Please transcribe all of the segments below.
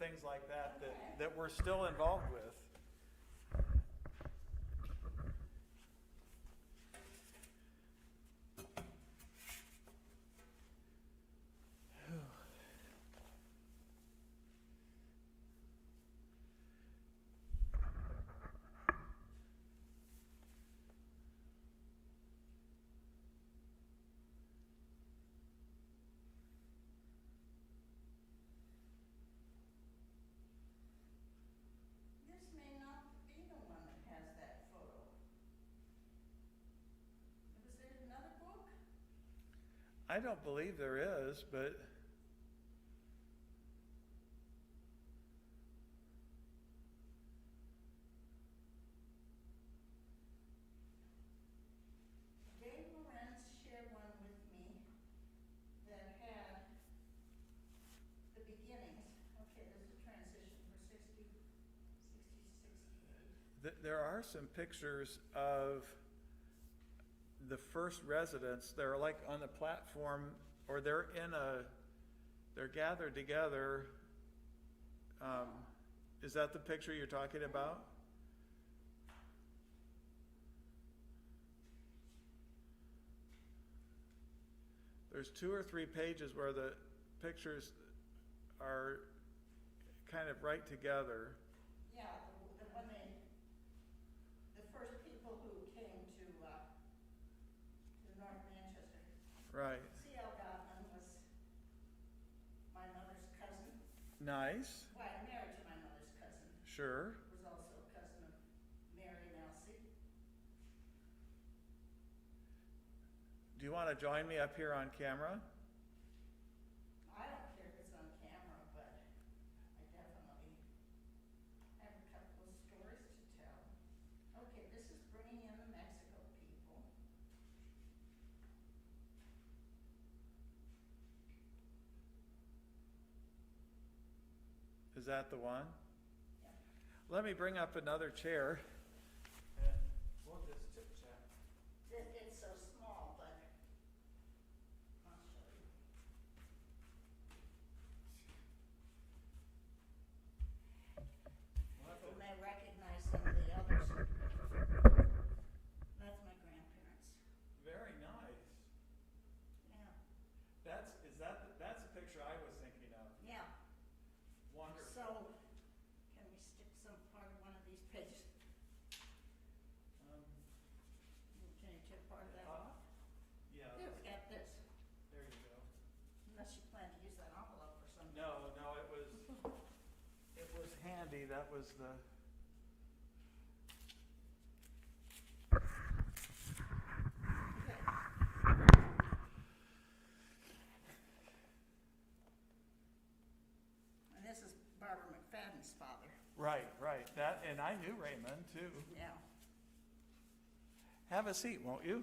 things like that that we're still involved with. This may not be the one that has that photo. Was there another book? I don't believe there is, but Dave Lorenz shared one with me that had the beginnings. Okay, there's a transition for 68. there are some pictures of the first residents. They're like on the platform, or they're gathered together. Is that the picture you're talking about? There's 2 or 3 pages where the pictures are kind of right together. Yeah, when the first people who came to North Manchester. Right. C.L. Gottman was my mother's cousin. Nice. Well, married to my mother's cousin. Sure. Was also a cousin of Mary and Elsie. Do you want to join me up here on camera? I don't care if it's on camera, but I definitely have a couple of stories to tell. Okay, this is bringing in the Mexico people. Is that the one? Yeah. Let me bring up another chair. And we'll just chit chat. It's so small, but I'll show you. People may recognize some of the others. That's my grandparents. Very nice. Yeah. That's the picture I was thinking of. Yeah. Wonderful. So, can we stick some part of one of these pages? Can you take part of that off? Yeah. Here, we got this. There you go. Unless you plan to use that envelope or something. No, it was handy. That was the. And this is Barbara McFadden's father. Right. That, and I knew Raymond too. Yeah. Have a seat, won't you?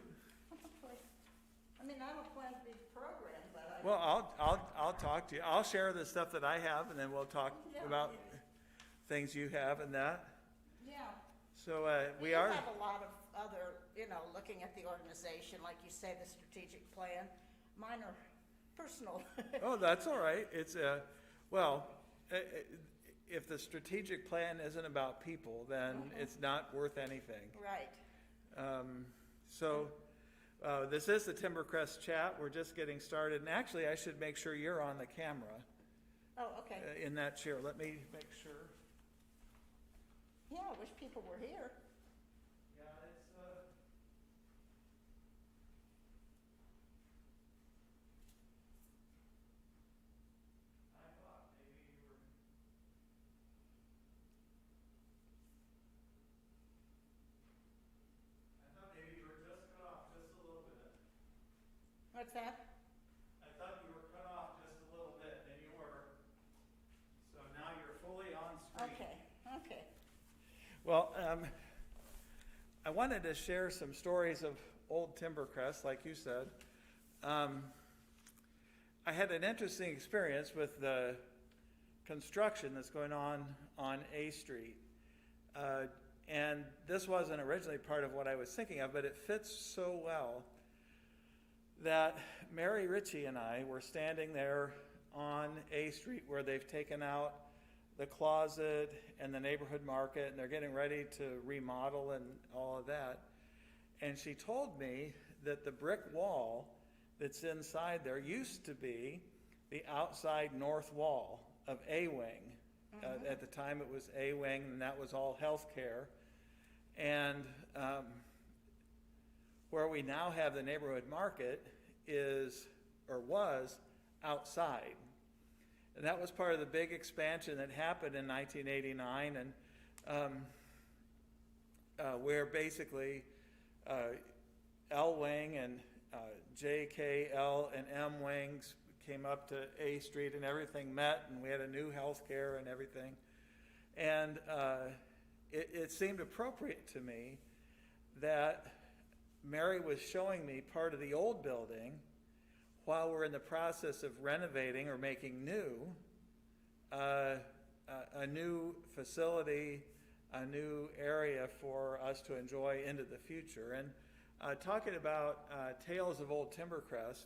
I mean, I don't plan to be programmed, but I. Well, I'll talk to you. I'll share the stuff that I have, and then we'll talk Yeah. about things you have and that. Yeah. So we You are. have a lot of other, looking at the organization, like you say, the strategic plan. Mine are personal. Oh, that's all right. It's if the strategic plan isn't about people, then it's not worth anything. Right. This is the Timbercrest chat. We're just getting started, and actually, I should make sure you're on the camera Oh, okay. in that chair. Let me make sure. Yeah, I wish people were here. Yeah, it's. I thought maybe you were. I thought maybe you were just cut off just a little bit. What's that? I thought you were cut off just a little bit, and you were. So now you're fully on screen. Okay. Well, I wanted to share some stories of old Timbercrest, like you said. I had an interesting experience with the construction that's going on A Street. And this wasn't originally part of what I was thinking of, but it fits so well that Mary Ritchie and I were standing there on A Street where they've taken out the closet and the neighborhood market, and they're getting ready to remodel and all of that. And she told me that the brick wall that's inside there used to be the outside north wall of A Wing. At the time it was A Wing, and that was all healthcare. And where we now have the neighborhood market is, or was, outside. And that was part of the big expansion that happened in 1989, and where basically L Wing and J, K, L, and M wings came up to A Street, and everything met, and we had a new health care and everything. And it seemed appropriate to me that Mary was showing me part of the old building while we're in the process of renovating or making new, a new facility, a new area for us to enjoy into the future. And talking about Tales of Old Timbercrest,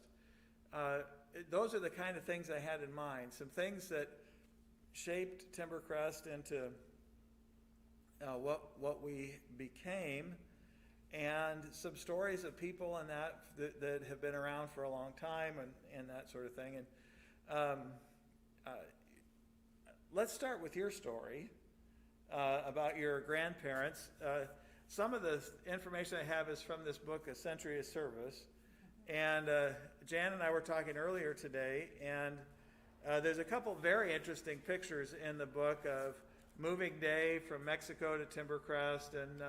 those are the kind of things I had in mind. Some things that shaped Timbercrest into what we became, and some stories of people and that have been around for a long time, and that sort of thing. And let's start with your story about your grandparents. Some of the information I have is from this book, A Century of Service. And Jan and I were talking earlier today, and there's a couple very interesting pictures in the book of moving day from Mexico to Timbercrest and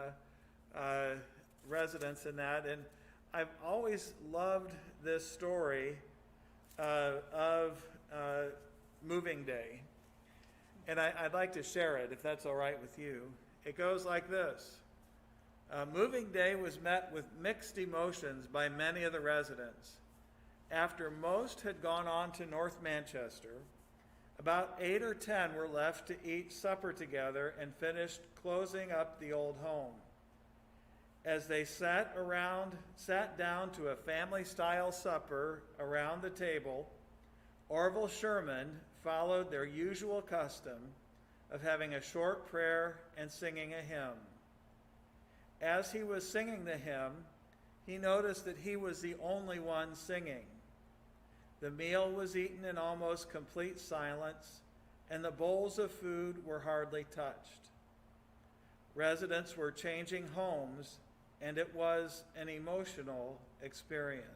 residents in that. And I've always loved this story of moving day. And I'd like to share it, if that's all right with you. It goes like this. Moving day was met with mixed emotions by many of the residents. After most had gone on to North Manchester, about 8 or 10 were left to eat supper together and finished closing up the old home. As they sat down to a family-style supper around the table, Orville Sherman followed their usual custom of having a short prayer and singing a hymn. As he was singing the hymn, he noticed that he was the only one singing. The meal was eaten in almost complete silence, and the bowls of food were hardly touched. Residents were changing homes, and it was an emotional experience.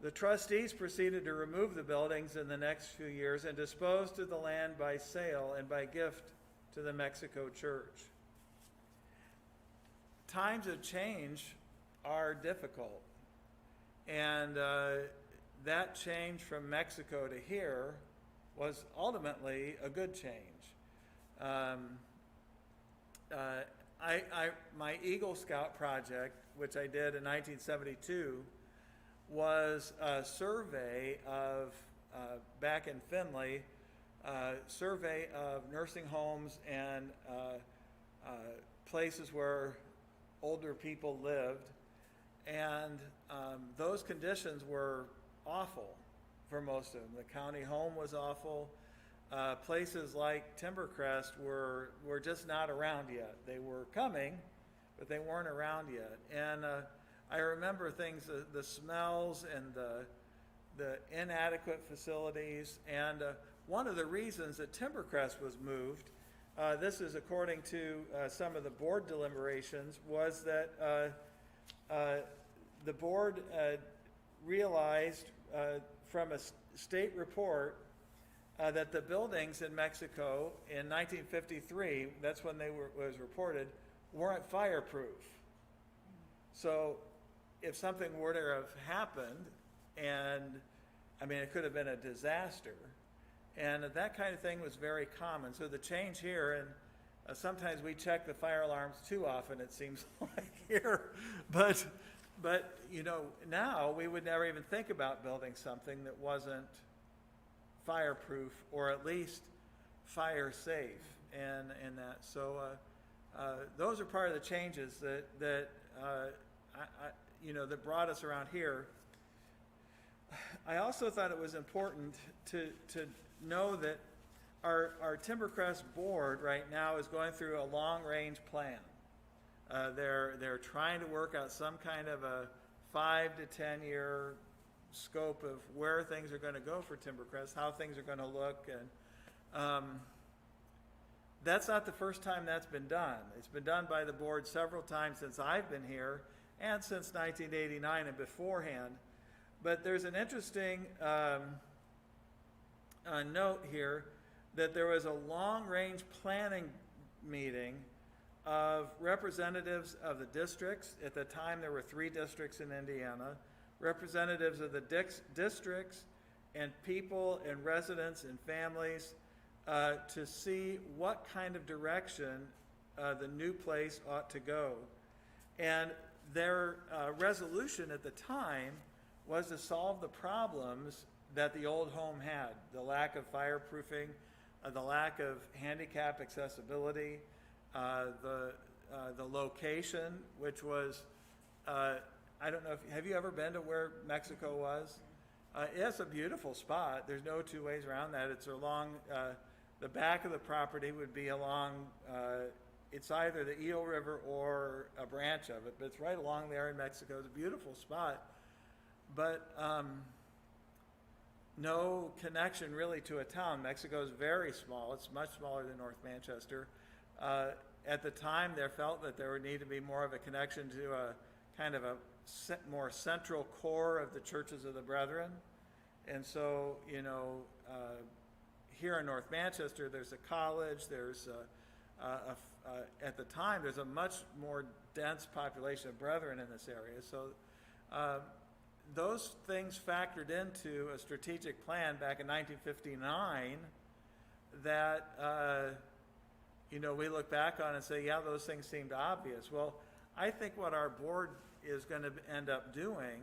The trustees proceeded to remove the buildings in the next few years and disposed of the land by sale and by gift to the Mexico Church. Times of change are difficult, and that change from Mexico to here was ultimately a good change. My Eagle Scout project, which I did in 1972, was a survey of, back in Findlay, survey of nursing homes and places where older people lived, and those conditions were awful for most of them. The county home was awful. Places like Timbercrest were just not around yet. They were coming, but they weren't around yet. And I remember things, the smells and the inadequate facilities. And one of the reasons that Timbercrest was moved, this is according to some of the board deliberations, was that the board realized from a state report that the buildings in Mexico in 1953, that's when was reported, weren't fireproof. So if something were to have happened, and I mean, it could have been a disaster, and that kind of thing was very common. So the change here, and sometimes we check the fire alarms too often, it seems like here, but you know, now we would never even think about building something that wasn't fireproof, or at least fire safe, and that. So those are part of the changes that that brought us around here. I also thought it was important to know that our Timbercrest board right now is going through a long-range plan. They're trying to work out some kind of a 5 to 10 year scope of where things are going to go for Timbercrest, how things are going to look, and that's not the first time that's been done. It's been done by the board several times since I've been here and since 1989 and beforehand. But there's an interesting note here that there was a long-range planning meeting of representatives of the districts. At the time, there were 3 districts in Indiana, representatives of the districts and people and residents and families to see what kind of direction the new place ought to go. And their resolution at the time was to solve the problems that the old home had, the lack of fireproofing, the lack of handicap accessibility, the location, which was, I don't know, have you ever been to where Mexico was? It's a beautiful spot. There's no two ways around that. It's along, the back of the property would be along, it's either the Eel River or a branch of it, but it's right along there in Mexico. It's a beautiful spot, but no connection really to a town. Mexico is very small. It's much smaller than North Manchester. At the time, they felt that there would need to be more of a connection to a kind of a more central core of the churches of the Brethren. And so, you know, here in North Manchester, there's a college, there's at the time, there's a much more dense population of Brethren in this area. So those things factored into a strategic plan back in 1959 that, you know, we look back on and say, yeah, those things seemed obvious. Well, I think what our board is going to end up doing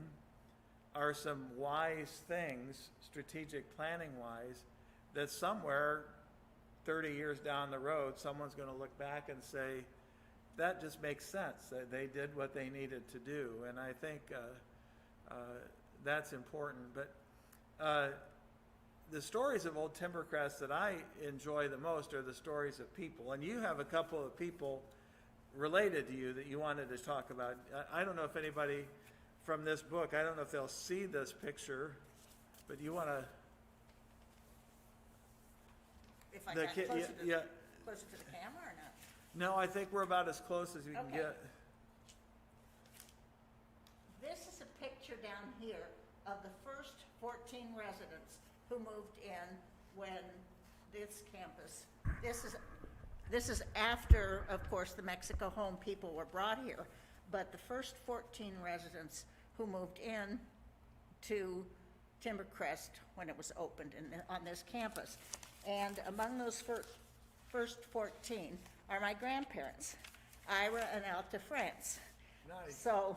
are some wise things, strategic planning wise, that somewhere 30 years down the road, someone's going to look back and say, that just makes sense, that they did what they needed to do. And I think that's important. But the stories of Old Timbercrest that I enjoy the most are the stories of people. And you have a couple of people related to you that you wanted to talk about. I don't know if anybody from this book, I don't know if they'll see this picture, but you want to... If I got closer to the camera or not? No, I think we're about as close as we can get. This is a picture down here of the first 14 residents who moved in when this campus, this is after, of course, the Mexico home people were brought here, but the first 14 residents who moved in to Timbercrest when it was opened on this campus. And among those first 14 are my grandparents, Ira and Alta France. Nice. So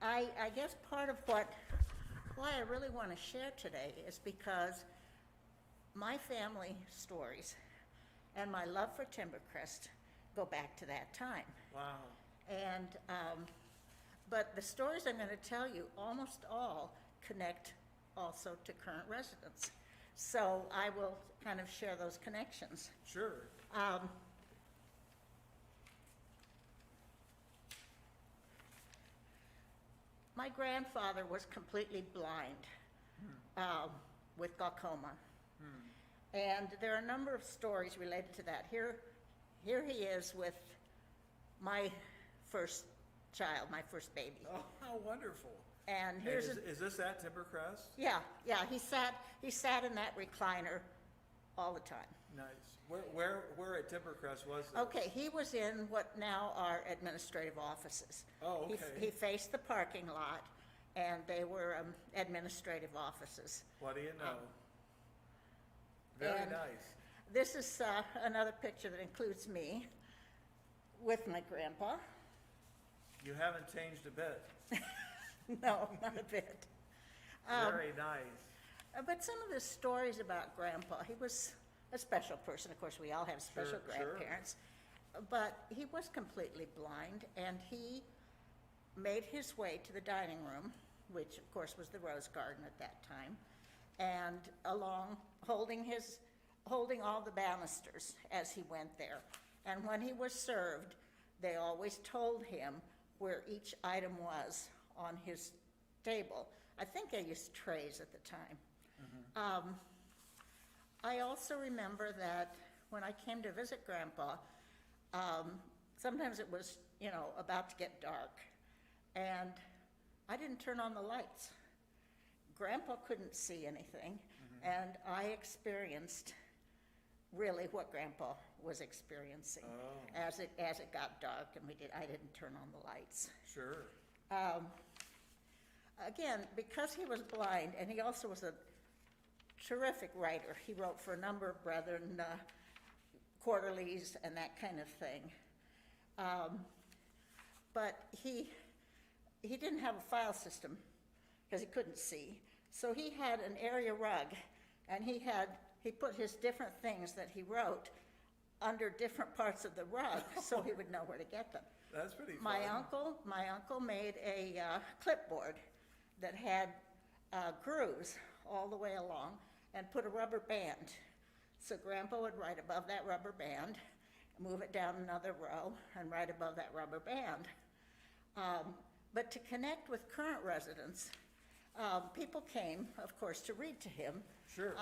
I guess part of why I really want to share today is because my family stories and my love for Timbercrest go back to that time. Wow. And, but the stories I'm going to tell you almost all connect also to current residents. So I will kind of share those connections. Sure. My grandfather was completely blind with glaucoma. And there are a number of stories related to that. Here he is with my first child, my first baby. Oh, how wonderful. And here's is this at Timbercrest? Yeah, he sat in that recliner all the time. Nice. Where at Timbercrest was this? Okay, he was in what now are administrative offices. Oh, okay. He faced the parking lot, and they were administrative offices. What do you know? Very nice. This is another picture that includes me with my grandpa. You haven't changed a bit. No, not a bit. Very nice. But some of the stories about Grandpa, he was a special person. Of course, we all have special grandparents. But he was completely blind, and he made his way to the dining room, which, of course, was the Rose Garden at that time, and holding his holding all the banisters as he went there. And when he was served, they always told him where each item was on his table. I think they used trays at the time. I also remember that when I came to visit Grandpa, sometimes it was, about to get dark, and I didn't turn on the lights. Grandpa couldn't see anything, and I experienced really what Grandpa was experiencing as it got dark, and I didn't turn on the lights. Sure. Again, because he was blind, and he also was a terrific writer. He wrote for a number of Brethren quarterlies and that kind of thing. But he didn't have a file system because he couldn't see. So he had an area rug, and he put his different things that he wrote under different parts of the rug so he would know where to get them. That's pretty fun. My uncle made a clipboard that had grooves all the way along and put a rubber band. So Grandpa would write above that rubber band, move it down another row, and write above that rubber band. But to connect with current residents, people came, of course, to read to him. Sure.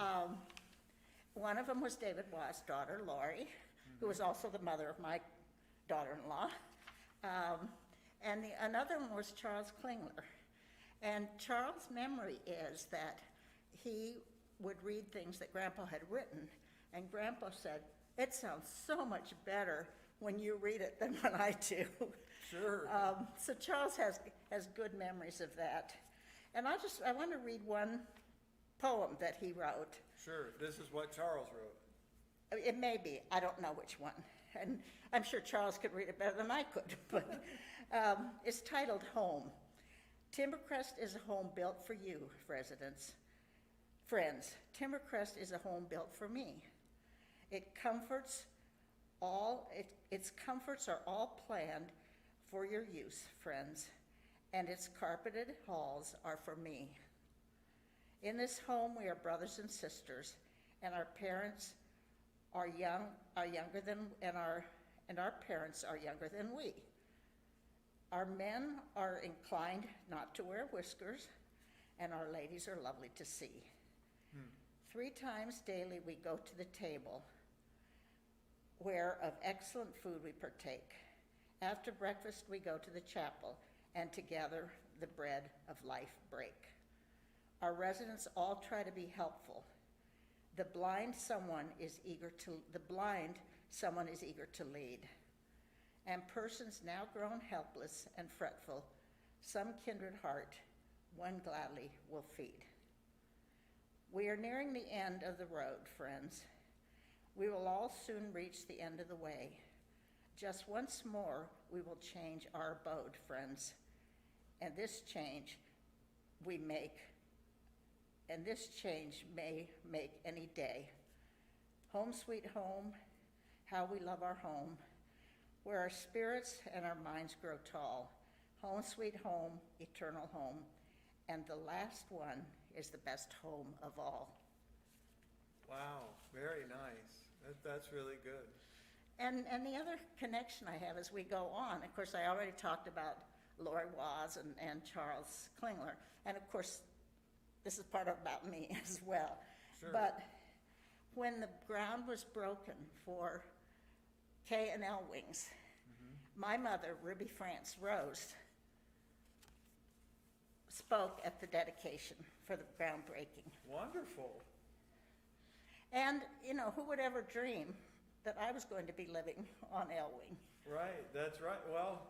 One of them was David Watt's daughter, Lori, who was also the mother of my daughter-in-law. And another one was Charles Klingler. And Charles' memory is that he would read things that Grandpa had written, and Grandpa said, "It sounds so much better when you read it than when I do." Sure. So Charles has good memories of that. And I want to read one poem that he wrote. Sure. This is what Charles wrote. It may be, I don't know which one. And I'm sure Charles could read it better than I could, but it's titled Home. Timbercrest is a home built for you, residents. Friends, Timbercrest is a home built for me. Its comforts are all planned for your use, friends, and its carpeted halls are for me. In this home, we are brothers and sisters, and our parents are younger than our parents are younger than we. Our men are inclined not to wear whiskers, and our ladies are lovely to see. 3 times daily we go to the table, where of excellent food we partake. After breakfast we go to the chapel, and together the bread of life break. Our residents all try to be helpful. The blind someone is eager to lead. And persons now grown helpless and fretful, some kindred heart, one gladly will feed. We are nearing the end of the road, friends. We will all soon reach the end of the way. Just once more, we will change our abode, friends. And this change may make any day. Home sweet home, how we love our home, where our spirits and our minds grow tall. Home sweet home, eternal home, and the last one is the best home of all. Wow, very nice. That's really good. And the other connection I have as we go on, of course, I already talked about Lori Waz and Charles Klingler, and of course, this is part about me as well. Sure. But when the ground was broken for K&L Wings, my mother, Ruby France Rose, spoke at the dedication for the groundbreaking. Wonderful. And, who would ever dream that I was going to be living on L-Wing? Right, that's right. Well,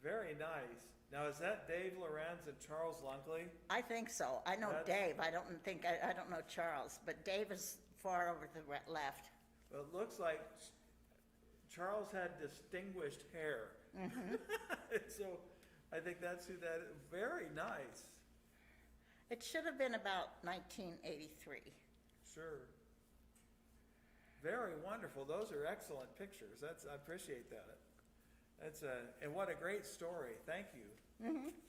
very nice. Now, is that Dave Lorenz and Charles Lunkley? I think so. I know Dave. I don't know Charles, but Dave is far over to the left. Well, it looks like Charles had distinguished hair. So I think that's who that is. Very nice. It should have been about 1983. Sure. Very wonderful. Those are excellent pictures. I appreciate that. And what a great story. Thank you.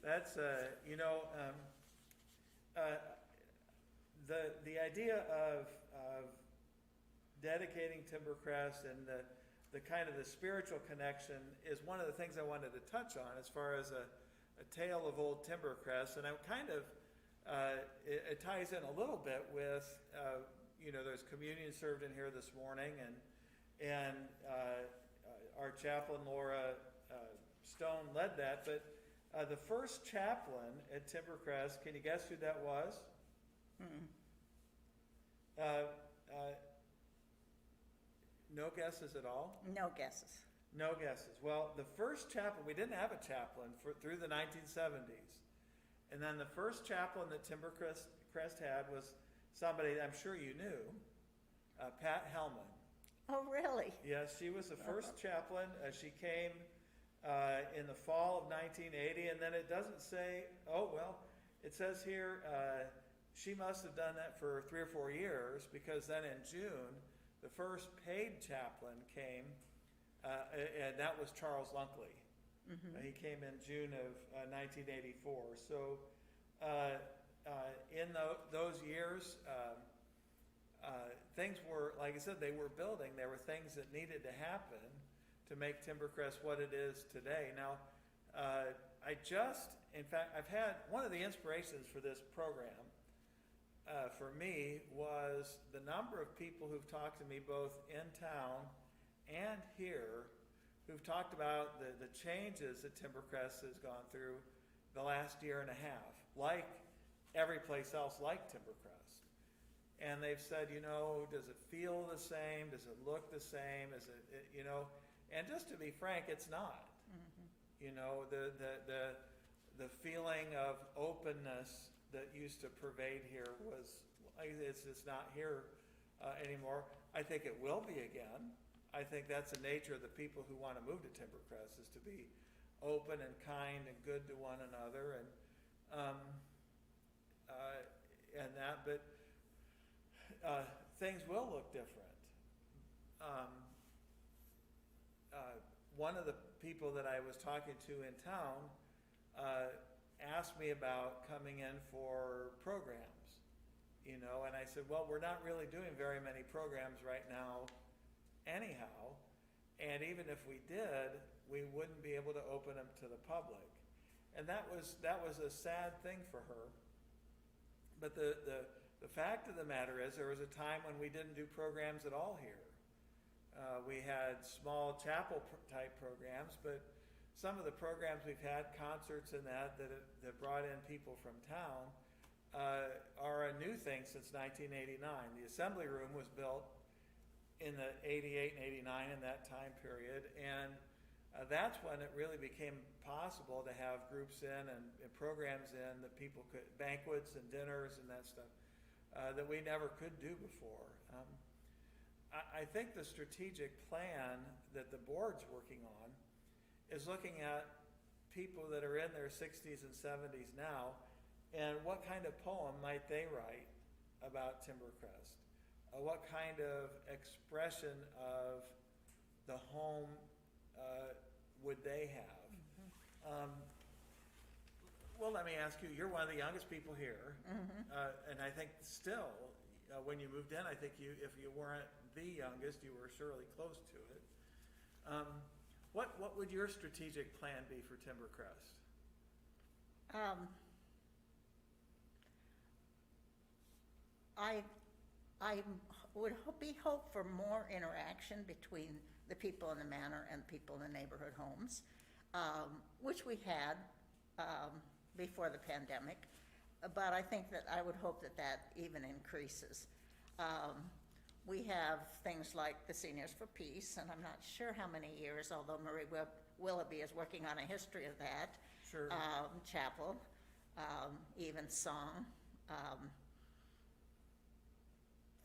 That's, the the idea of dedicating Timbercrest and the kind of the spiritual connection is one of the things I wanted to touch on as far as a tale of old Timbercrest, and I'm kind of it ties in a little bit with there's communion served in here this morning, and our chaplain Laura Stone led that, but the first chaplain at Timbercrest, can you guess who that was? No guesses at all? No guesses. No guesses. Well, the first chaplain, we didn't have a chaplain through the 1970s. And then the first chaplain that Timbercrest had was somebody I'm sure you knew, Pat Hellman. Oh, really? Yes, she was the first chaplain. She came in the fall of 1980, and then it doesn't say, it says here she must have done that for 3 or 4 years, because then in June, the first paid chaplain came, and that was Charles Lunkley. He came in June of 1984. So in those years, things were, like I said, they were building. There were things that needed to happen to make Timbercrest what it is today. Now, in fact, I've had one of the inspirations for this program for me was the number of people who've talked to me both in town and here who've talked about the changes that Timbercrest has gone through the last year and a half, like every place else like Timbercrest. And they've said, does it feel the same? Does it look the same? Is it and just to be frank, it's not. The feeling of openness that used to pervade here it's not here anymore. I think it will be again. I think that's the nature of the people who want to move to Timbercrest, is to be open and kind and good to one another, but things will look different. One of the people that I was talking to in town asked me about coming in for programs, and I said, well, we're not really doing very many programs right now anyhow, and even if we did, we wouldn't be able to open them to the public. And that was a sad thing for her. But the fact of the matter is, there was a time when we didn't do programs at all here. We had small chapel type programs, but some of the programs we've had, concerts and that brought in people from town, are a new thing since 1989. The assembly room was built in the 88 and 89 in that time period, and that's when it really became possible to have groups in and programs in that people could, banquets and dinners and that stuff that we never could do before. I think the strategic plan that the board's working on is looking at people that are in their 60s and 70s now, and what kind of poem might they write about Timbercrest? What kind of expression of the home would they have? Well, let me ask you, you're one of the youngest people here, and I think still, when you moved in, I think if you weren't the youngest, you were surely close to it. What would your strategic plan be for Timbercrest? I would be hope for more interaction between the people in the manor and people in the neighborhood homes, which we had before the pandemic, but I think that I would hope that even increases. We have things like the Seniors for Peace, and I'm not sure how many years, although Marie Willoughby is working on a history of that. Sure. Chapel, even song,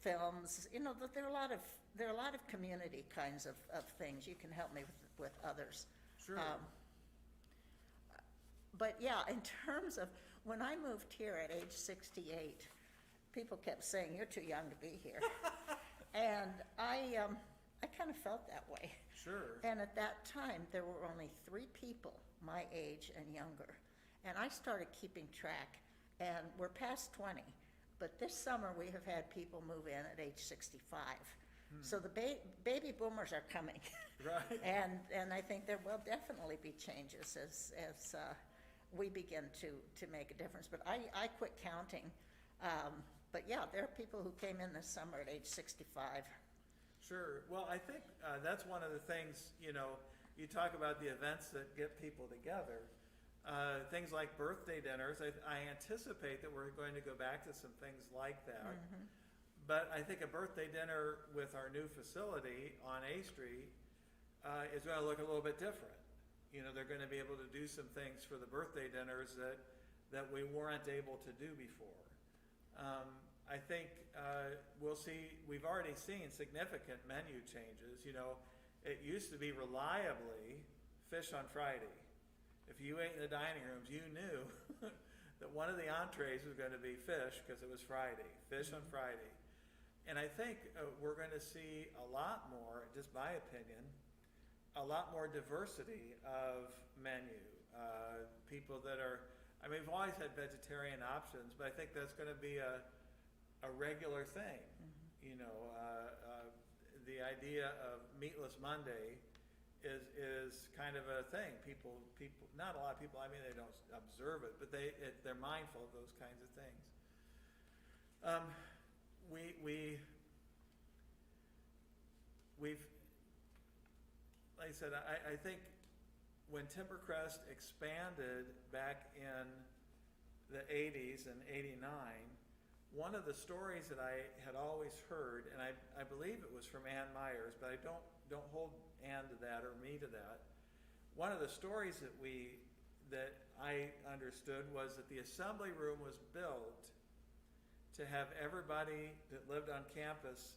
films. There are a lot of community kinds of things. You can help me with others. Sure. But yeah, in terms of when I moved here at age 68, people kept saying, "You're too young to be here," and I kind of felt that way. Sure. And at that time, there were only 3 people my age and younger, and I started keeping track. And we're past 20, But this summer, we have had people move in at age 65. So the baby boomers are coming. Right. And I think there will definitely be changes as we begin to make a difference. But I quit counting. But yeah, there are people who came in this summer at age 65. Sure. Well, I think that's one of the things, you know, you talk about the events that get people together. Things like birthday dinners, I anticipate that we're going to go back to some things like that. But I think a birthday dinner with our new facility on A Street is going to look a little bit different. You know, they're going to be able to do some things for the birthday dinners that we weren't able to do before. I think we'll see, we've already seen significant menu changes. You know, it used to be reliably fish on Friday. If you ate in the dining rooms, you knew that one of the entrees was going to be fish because it was Friday, fish on Friday. And I think we're going to see a lot more, just my opinion, a lot more diversity of menu. People that are, I mean, we've always had vegetarian options, but I think that's going to be a regular thing. You know, the idea of Meatless Monday is kind of a thing. People, not a lot of people, I mean, they don't observe it, but they're mindful of those kinds of things. We've, like I said, I think when Timbercrest expanded back in the 80s and 89, one of the stories that I had always heard, and I believe it was from Ann Myers, but I don't hold Ann to that or me to that. One of the stories that I understood was that the assembly room was built to have everybody that lived on campus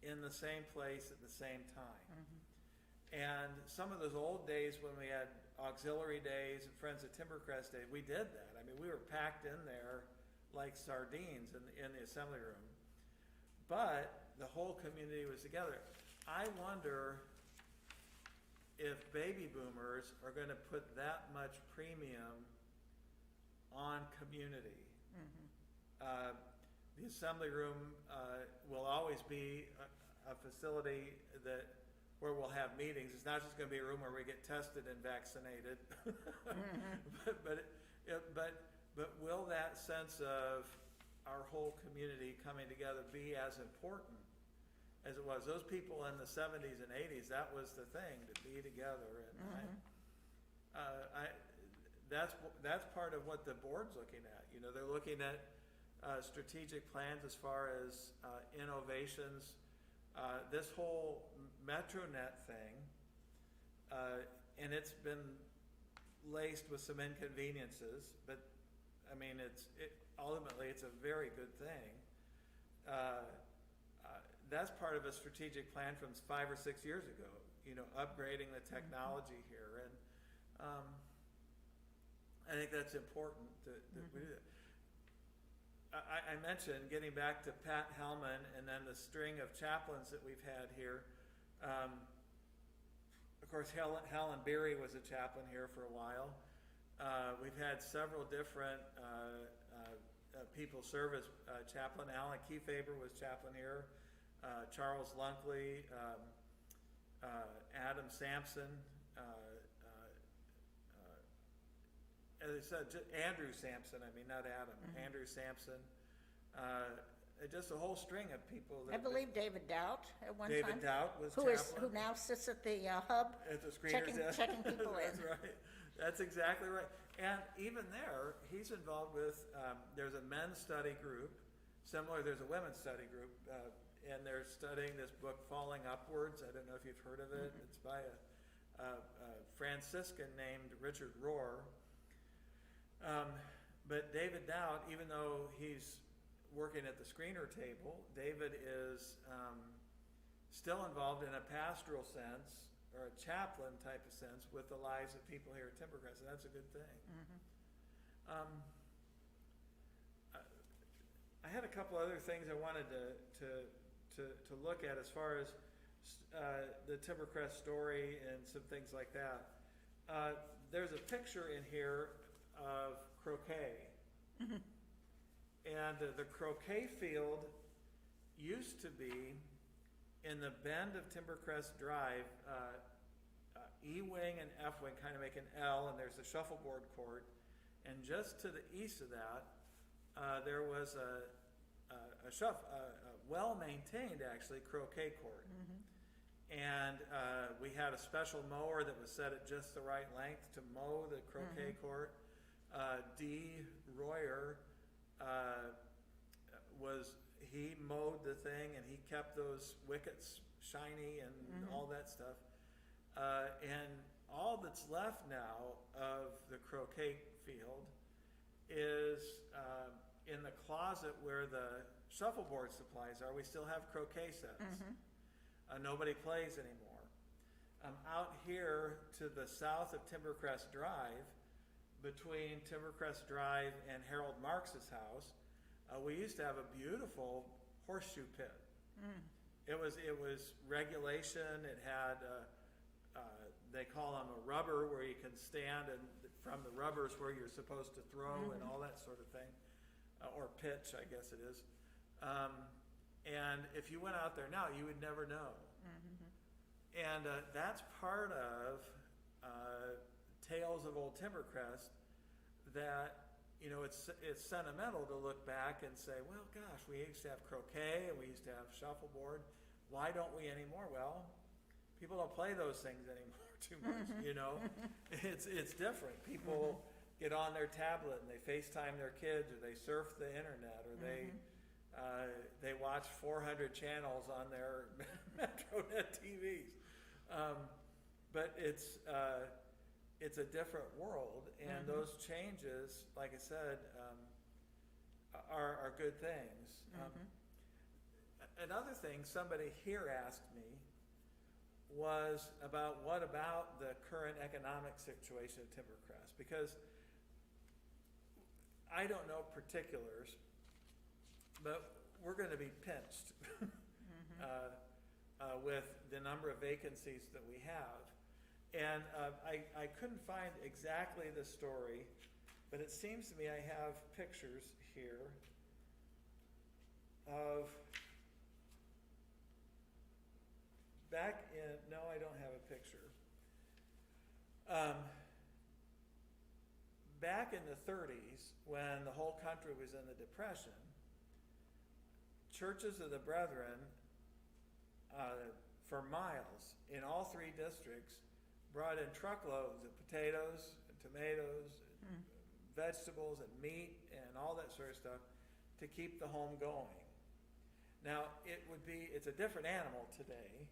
in the same place at the same time. And some of those old days when we had auxiliary days and Friends of Timbercrest Day, we did that. I mean, we were packed in there like sardines in the assembly room. But the whole community was together. I wonder if baby boomers are going to put that much premium on community. The assembly room will always be a facility where we'll have meetings. It's not just going to be a room where we get tested and vaccinated, but will that sense of our whole community coming together be as important as it was? Those people in the 70s and 80s, that was the thing, to be together. And that's part of what the board's looking at. You know, they're looking at strategic plans as far as innovations. This whole MetroNet thing, and it's been laced with some inconveniences, but I mean, ultimately it's a very good thing. That's part of a strategic plan from 5 or 6 years ago, you know, upgrading the technology here. And I think that's important that we do that. I mentioned, getting back to Pat Hellman and then the string of chaplains that we've had here. Of course, Helen Beery was a chaplain here for a while. We've had several different people serve as chaplain. Alan Kiefaber was chaplain here. Charles Lunkley, Adam Sampson, as I said, Andrew Sampson, I mean, not Adam, Andrew Sampson. Just a whole string of people. I believe David Doubt at one time. David Doubt was who chaplain. Who now sits at the hub At the screeners, checking people in. That's right. That's exactly right. And even there, he's involved with, there's a men's study group, similar, there's a women's study group, and they're studying this book, Falling Upwards. I don't know if you've heard of it. It's by a Franciscan named Richard Rohr. But David Doubt, even though he's working at the screener table, David is still involved in a pastoral sense, or a chaplain type of sense, with the lives of people here at Timbercrest, and that's a good thing. I had a couple other things I wanted to look at as far as the Timbercrest story and some things like that. There's a picture in here of croquet. And the croquet field used to be in the bend of Timbercrest Drive. E-wing and F-wing kind of make an L, and there's a shuffleboard court. And just to the east of that, there was a well-maintained, actually, croquet court. And we had a special mower that was set at just the right length to mow the croquet court. D. Royer he mowed the thing, and he kept those wickets shiny and all that stuff. And all that's left now of the croquet field is in the closet where the shuffleboard supplies are. We still have croquet sets. Nobody plays anymore. Out here to the south of Timbercrest Drive, between Timbercrest Drive and Harold Marx's house, we used to have a beautiful horseshoe pit. It was regulation. It had they call them a rubber, where you can stand, and from the rubbers where you're supposed to throw and all that sort of thing, or pitch, I guess it is. And if you went out there now, you would never know. And that's part of Tales of Old Timbercrest, that, you know, it's sentimental to look back and say, well, gosh, we used to have croquet and we used to have shuffleboard. Why don't we anymore? Well, people don't play those things anymore too much, you know. It's different. People get on their tablet and they FaceTime their kids, or they surf the internet, or they watch 400 channels on their MetroNet TVs. But it's a different world, and those changes, like I said, are good things. Another thing somebody here asked me was about what about the current economic situation of Timbercrest, because I don't know particulars, but we're going to be pinched with the number of vacancies that we have. And I couldn't find exactly the story, but it seems to me I have pictures here of no, I don't have a picture. Back in the 30s, when the whole country was in the Depression, Churches of the Brethren, for miles in all three districts, brought in truckloads of potatoes and tomatoes, and vegetables and meat and all that sort of stuff to keep the home going. Now, it's a different animal today.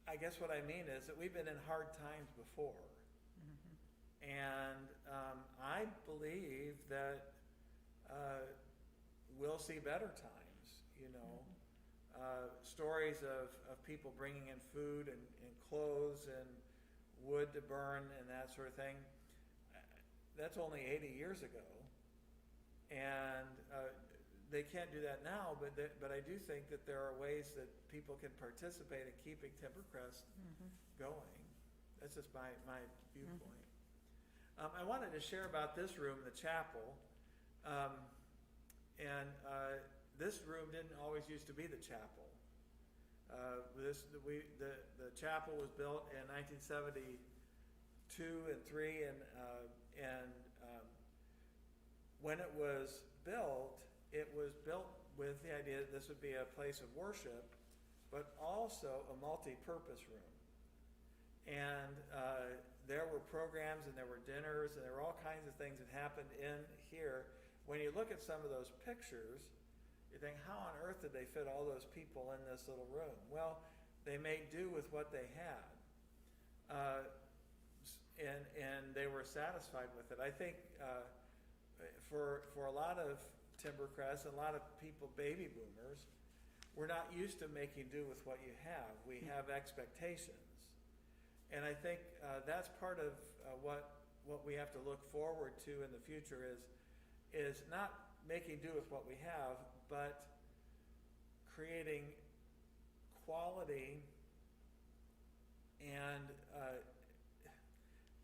I guess what I mean is that we've been in hard times before. And I believe that we'll see better times, you know. Stories of people bringing in food and clothes and wood to burn and that sort of thing. That's only 80 years ago. And they can't do that now, but I do think that there are ways that people can participate in keeping Timbercrest going. That's just my viewpoint. I wanted to share about this room, the chapel. This room didn't always used to be the chapel. The chapel was built in 1972 and 3, and when it was built with the idea that this would be a place of worship, but also a multi-purpose room. And there were programs, and there were dinners, and there were all kinds of things that happened in here. When you look at some of those pictures, you think, how on earth did they fit all those people in this little room? Well, they made do with what they had. And they were satisfied with it. I think for a lot of Timbercrest and a lot of people, baby boomers, we're not used to making do with what you have. We have expectations. And I think that's part of what we have to look forward to in the future is not making do with what we have, but creating quality. And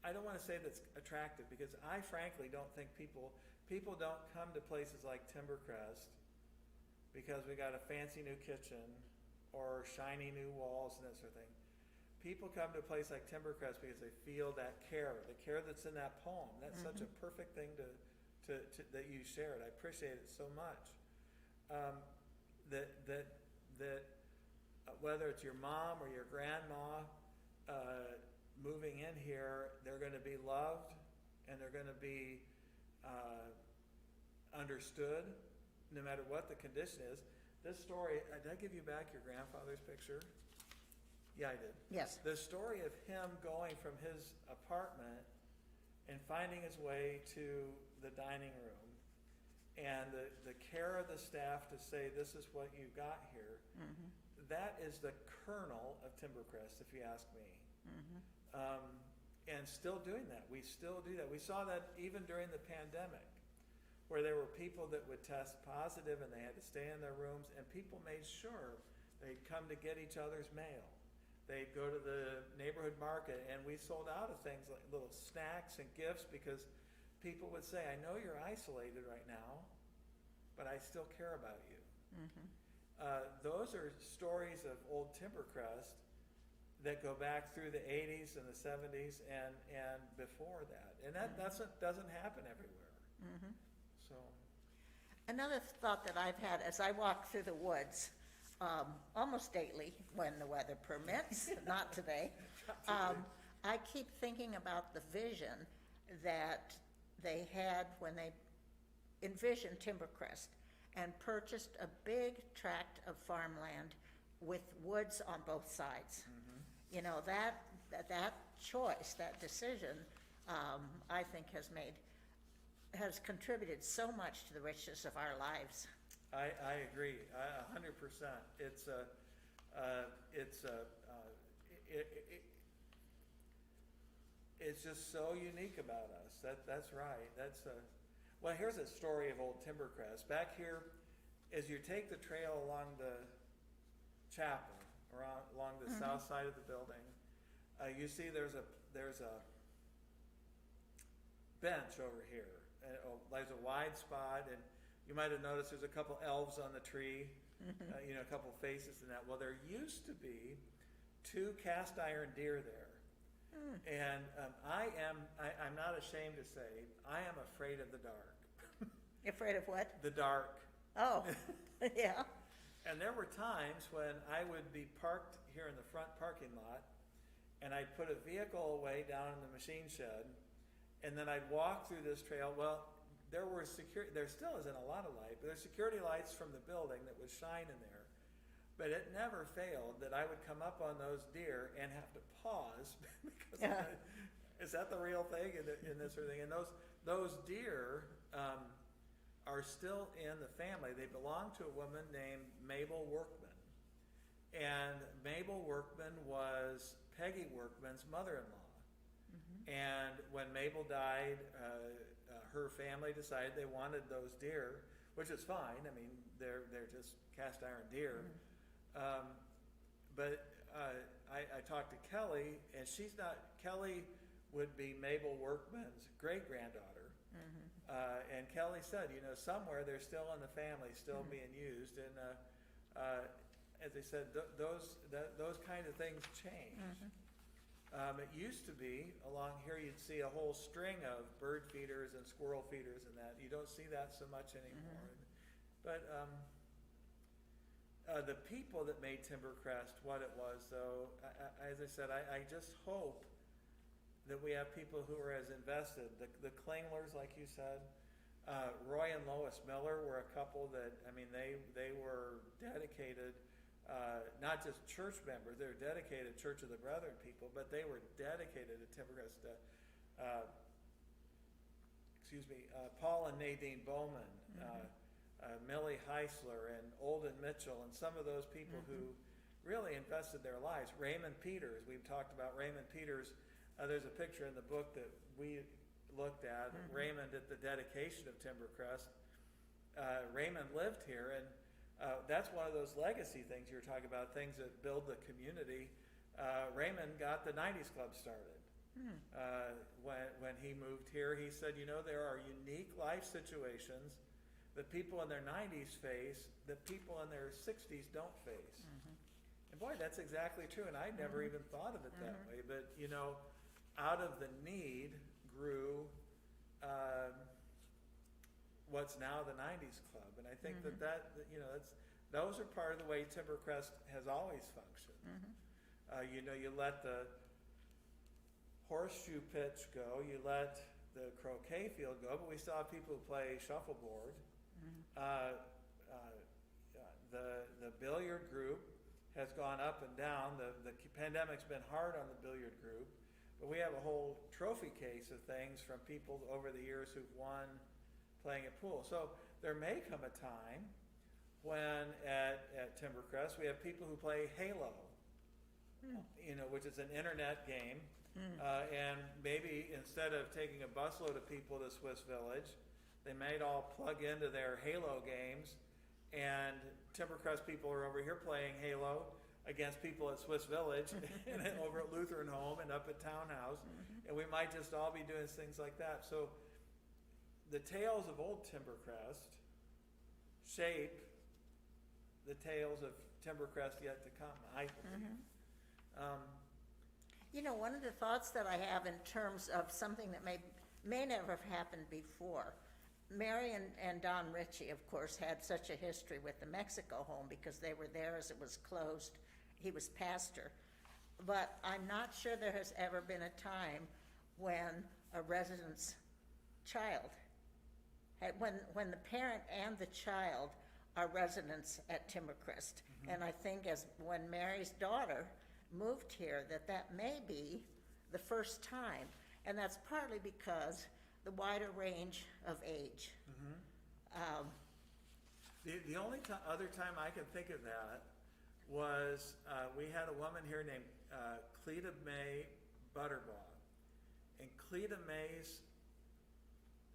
I don't want to say that's attractive, because I frankly don't think people people don't come to places like Timbercrest because we got a fancy new kitchen or shiny new walls and that sort of thing. People come to a place like Timbercrest because they feel that care, the care that's in that poem. That's such a perfect thing to that you shared. I appreciate it so much. Whether it's your mom or your grandma moving in here, they're going to be loved and they're going to be understood no matter what the condition is. This story, did I give you back your grandfather's picture? Yeah, I did. Yes. The story of him going from his apartment and finding his way to the dining room, and the care of the staff to say, this is what you got here, that is the kernel of Timbercrest, if you ask me. And still doing that. We still do that. We saw that even during the pandemic, where there were people that would test positive and they had to stay in their rooms, and people made sure they'd come to get each other's mail. They'd go to the neighborhood market, and we sold out of things like little snacks and gifts because people would say, I know you're isolated right now, but I still care about you. Those are stories of old Timbercrest that go back through the 80s and the 70s and before that. And that doesn't happen everywhere. So, Another thought that I've had as I walk through the woods, almost daily when the weather permits, not today, I keep thinking about the vision that they had when they envisioned Timbercrest and purchased a big tract of farmland with woods on both sides. You know, that choice, that decision, I think has contributed so much to the richness of our lives. I agree, 100%. It's just so unique about us. That's right. Well, here's a story of old Timbercrest. Back here, as you take the trail along the Chaplain, along the south side of the building, you see there's a bench over here. There's a wide spot, and you might have noticed there's a couple elves on the tree, a couple faces in that. Well, there used to be 2 cast iron deer there. And I'm not ashamed to say, I am afraid of the dark. You're afraid of what? The dark. Oh, yeah. And there were times when I would be parked here in the front parking lot, and I'd put a vehicle away down in the machine shed, and then I'd walk through this trail. Well, there still isn't a lot of light, but there's security lights from the building that would shine in there. But it never failed that I would come up on those deer and have to pause because is that the real thing in this sort of thing? And those deer are still in the family. They belong to a woman named Mabel Workman. And Mabel Workman was Peggy Workman's mother-in-law. And when Mabel died, her family decided they wanted those deer, which is fine. I mean, they're just cast iron deer. But I talked to Kelly, and Kelly would be Mabel Workman's great-granddaughter. And Kelly said, somewhere they're still in the family, still being used. And as I said, those kind of things change. It used to be, along here you'd see a whole string of bird feeders and squirrel feeders and that. You don't see that so much anymore. But the people that made Timbercrest what it was, though, as I said, I just hope that we have people who are as invested. The Klinglers, like you said, Roy and Lois Miller were a couple that, they were dedicated, not just church members, they were dedicated Church of the Brethren people, but they were dedicated to Timbercrest. Paul and Nadine Bowman, Millie Heisler and Olden Mitchell, and some of those people who really invested their lives. Raymond Peters, we've talked about Raymond Peters. There's a picture in the book that we looked at, Raymond at the dedication of Timbercrest. Raymond lived here, and that's one of those legacy things you were talking about, things that build the community. Raymond got the 90s Club started. When he moved here, he said, there are unique life situations that people in their 90s face that people in their 60s don't face. And boy, that's exactly true, and I never even thought of it that way. But, out of the need grew what's now the 90s Club. And I think those are part of the way Timbercrest has always functioned. You let the horseshoe pitch go, you let the croquet field go, but we still have people who play shuffleboard. The billiard group has gone up and down. The pandemic's been hard on the billiard group, but we have a whole trophy case of things from people over the years who've won playing at pool. So there may come a time when at Timbercrest we have people who play Halo, which is an internet game. And maybe instead of taking a busload of people to Swiss Village, they might all plug into their Halo games, and Timbercrest people are over here playing Halo against people at Swiss Village and over at Lutheran Home and up at Townhouse, and we might just all be doing things like that. So the tales of old Timbercrest shape the tales of Timbercrest yet to come, I believe. One of the thoughts that I have in terms of something that may never have happened before, Mary and Don Ritchie, of course, had such a history with the Mexico home because they were there as it was closed. He was pastor. But I'm not sure there has ever been a time when a resident's child, when the parent and the child are residents at Timbercrest. And I think when Mary's daughter moved here, that may be the first time, and that's partly because the wider range of age. The only other time I can think of that was we had a woman here named Cleta May Butterbaugh, and Cleta May's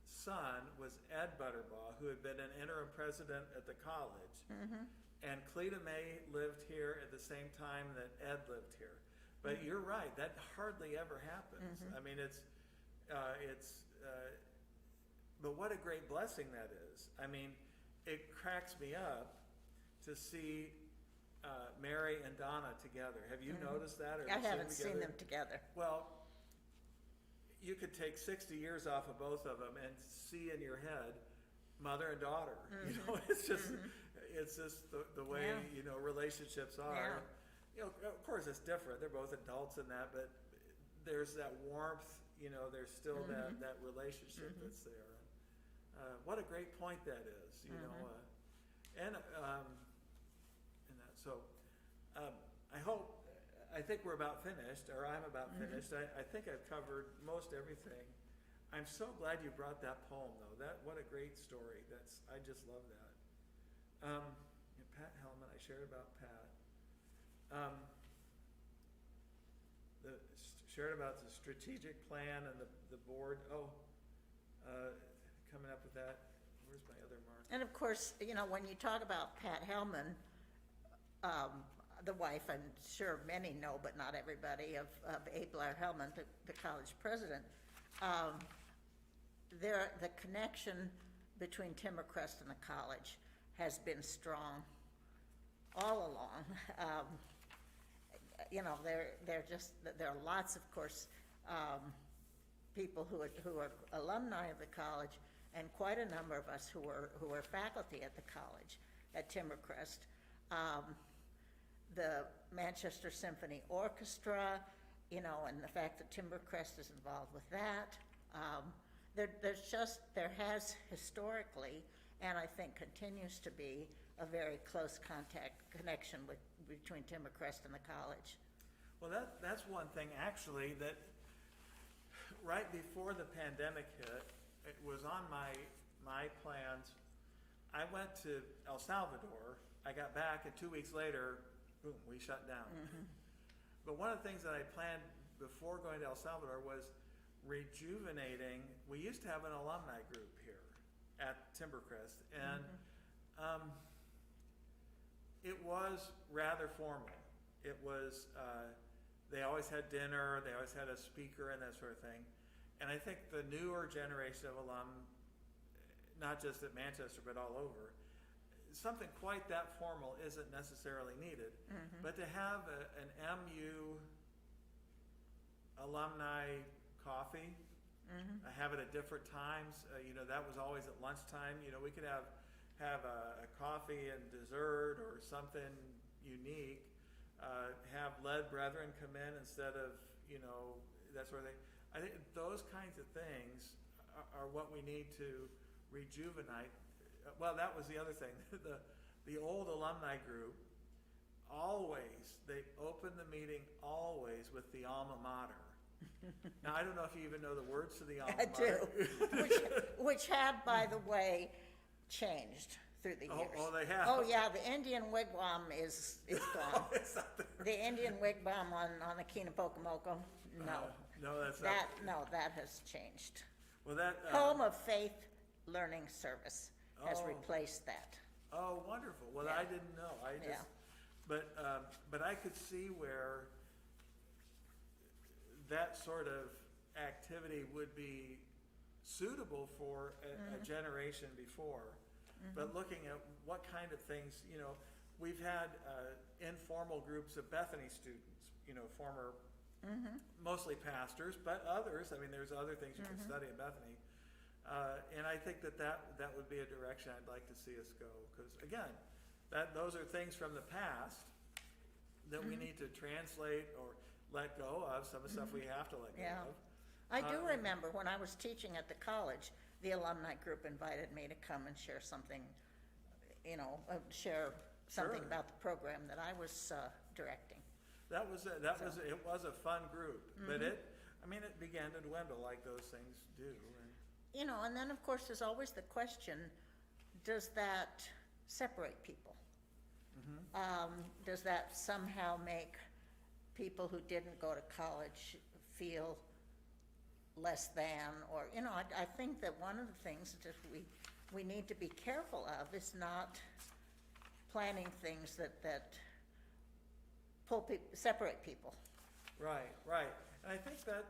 son was Ed Butterbaugh, who had been an interim president at the college. And Cleta May lived here at the same time that Ed lived here. But you're right, that hardly ever happens. I mean, but what a great blessing that is. I mean, it cracks me up to see Mary and Donna together. Have you noticed that? Or I haven't seen them together. Well, you could take 60 years off of both of them and see in your head mother and daughter. It's just the way relationships are. Of course it's different. They're both adults in that, but there's that warmth. There's still that relationship that's there. What a great point that is. And that. So I think we're about finished, or I'm about finished. I think I've covered most everything. I'm so glad you brought that poem, though. What a great story. I just love that. Pat Hellman, I shared about Pat. Shared about the strategic plan and the board. Coming up with that. Where's my other mark? And of course, when you talk about Pat Hellman, the wife, I'm sure many know, but not everybody, of Abe Blair Hellman, the college president, the connection between Timbercrest and the college has been strong all along. There are lots, of course, people who are alumni of the college, and quite a number of us who were faculty at the college at Timbercrest. The Manchester Symphony Orchestra, and the fact that Timbercrest is involved with that. There has historically, and I think continues to be, a very close connection between Timbercrest and the college. Well, that's one thing actually that right before the pandemic hit, it was on my plans. I went to El Salvador. I got back, and 2 weeks later, boom, we shut down. But one of the things that I planned before going to El Salvador was rejuvenating. We used to have an alumni group here at Timbercrest, and it was rather formal. It was they always had dinner, they always had a speaker and that sort of thing. And I think the newer generation of alum, not just at Manchester, but all over, something quite that formal isn't necessarily needed. But to have an MU alumni coffee, have it at different times, that was always at lunchtime. We could have a coffee and dessert or something unique. Have led brethren come in instead of, that sort of thing. I think those kinds of things are what we need to rejuvenate. Well, that was the other thing. The old alumni group, they opened the meeting always with the alma mater. Now, I don't know if you even know the words to the alma mater. I do, which have, by the way, changed through the years. Oh, they have? Oh, yeah, the Indian wigwam is gone. It's not there. The Indian wigwam on the Keenapokamoko, no. No, that's not. That has changed. Well, that. Home of Faith Learning Service has Oh. replaced that. Oh, wonderful. Well, Yeah. I didn't know. Yeah. But I could see where that sort of activity would be suitable for a generation before. But looking at what kind of things, we've had informal groups of Bethany students, former, mostly pastors, but others. I mean, there's other things you can study at Bethany. And I think that would be a direction I'd like to see us go. Because again, those are things from the past that we need to translate or let go of. Some of the stuff we have to let go Yeah. of. I do remember when I was teaching at the college, the alumni group invited me to come and share something, share something Sure. about the program that I was directing. It was a fun group, but it began to dwindle like those things do. And then of course there's always the question, does that separate people? Does that somehow make people who didn't go to college feel less than, or, I think that one of the things that we need to be careful of is not planning things that separate people. Right. And I think that,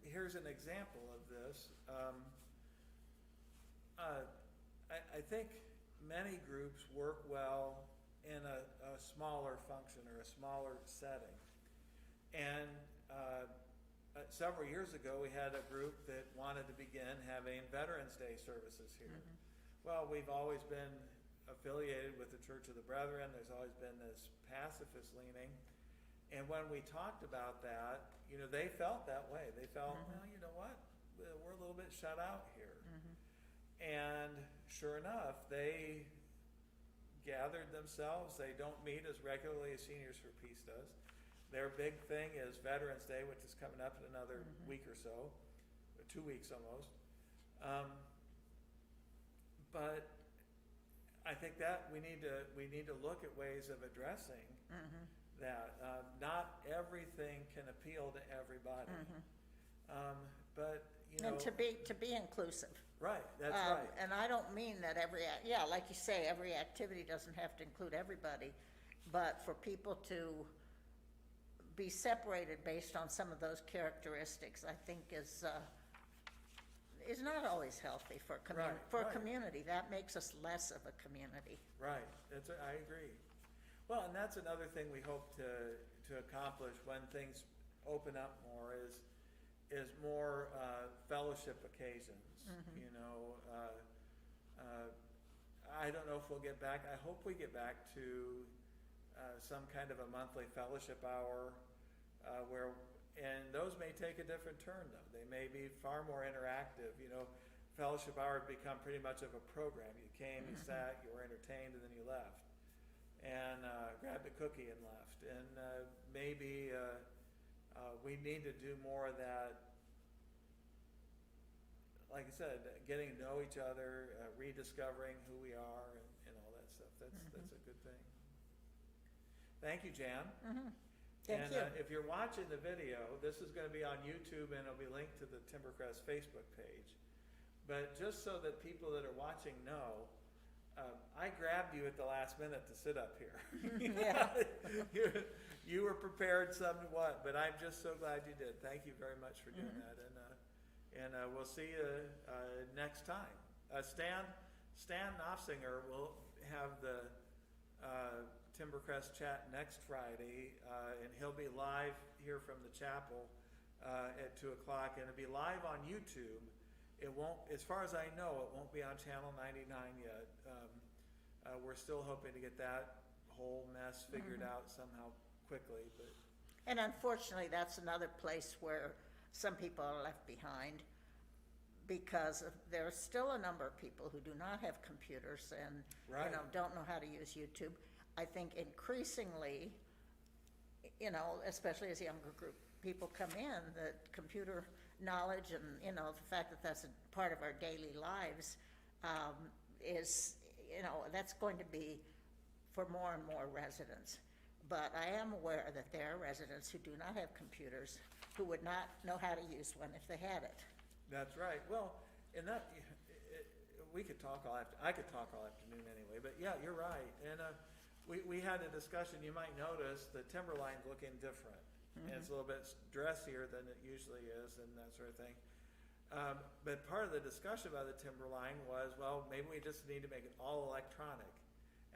here's an example of this. I think many groups work well in a smaller function or a smaller setting. And several years ago, we had a group that wanted to begin having Veterans Day services here. Well, we've always been affiliated with the Church of the Brethren. There's always been this pacifist leaning. And when we talked about that, they felt that way. They felt, well, you know what? We're a little bit shut out here. And sure enough, they gathered themselves. They don't meet as regularly as Seniors for Peace does. Their big thing is Veterans Day, which is coming up in another week or so, 2 weeks almost. But I think that we need to look at ways of addressing that. Not everything can appeal to everybody, but And to be inclusive. Right, that's right. And I don't mean that like you say, every activity doesn't have to include everybody, but for people to be separated based on some of those characteristics, I think is not always healthy for a community. That makes us less of a community. Right, I agree. Well, and that's another thing we hope to accomplish when things open up more is more fellowship occasions. I don't know if we'll get back. I hope we get back to some kind of a monthly fellowship hour and those may take a different turn though. They may be far more interactive. Fellowship hour had become pretty much of a program. You came, you sat, you were entertained, and then you left. And grabbed a cookie and left. And maybe we need to do more of that, like I said, getting to know each other, rediscovering who we are, and all that stuff. That's a good thing. Thank you, Jan. Thank you. If you're watching the video, this is going to be on YouTube and it'll be linked to the Timbercrest Facebook page. But just so that people that are watching know, I grabbed you at the last minute to sit up here. Yeah. You were prepared somewhat, but I'm just so glad you did. Thank you very much for doing that, and we'll see you next time. Stan Knopfsinger will have the Timbercrest chat next Friday, and he'll be live here from the chapel at 2 o'clock, and it'll be live on YouTube. It won't, as far as I know, it won't be on Channel 99 yet. We're still hoping to get that whole mess figured out somehow quickly, but And unfortunately, that's another place where some people are left behind, because there are still a number of people who do not have computers and, Right. don't know how to use YouTube. I think increasingly, especially as younger group people come in, that computer knowledge and, the fact that that's a part of our daily lives, is, that's going to be for more and more residents. But I am aware that there are residents who do not have computers, who would not know how to use one if they had it. that's right. Well, and that, we could talk I could talk all afternoon anyway, but yeah, you're right. And we had a discussion, you might notice the timberline's looking different. And it's a little bit dressier than it usually is and that sort of thing. But part of the discussion about the timberline was, well, maybe we just need to make it all electronic.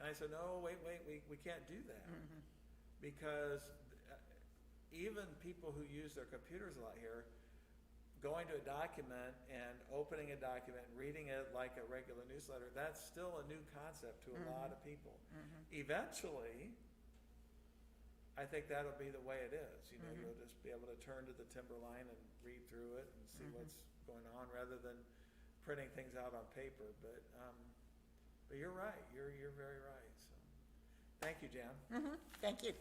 And I said, no, wait, we can't do that. Because even people who use their computers a lot here, going to a document and opening a document and reading it like a regular newsletter, that's still a new concept to a lot of people. Eventually, I think that'll be the way it is. You'll just be able to turn to the Timberline and read through it and see what's going on, rather than printing things out on paper. But you're right. You're very right. So, thank you, Jan. Thank you.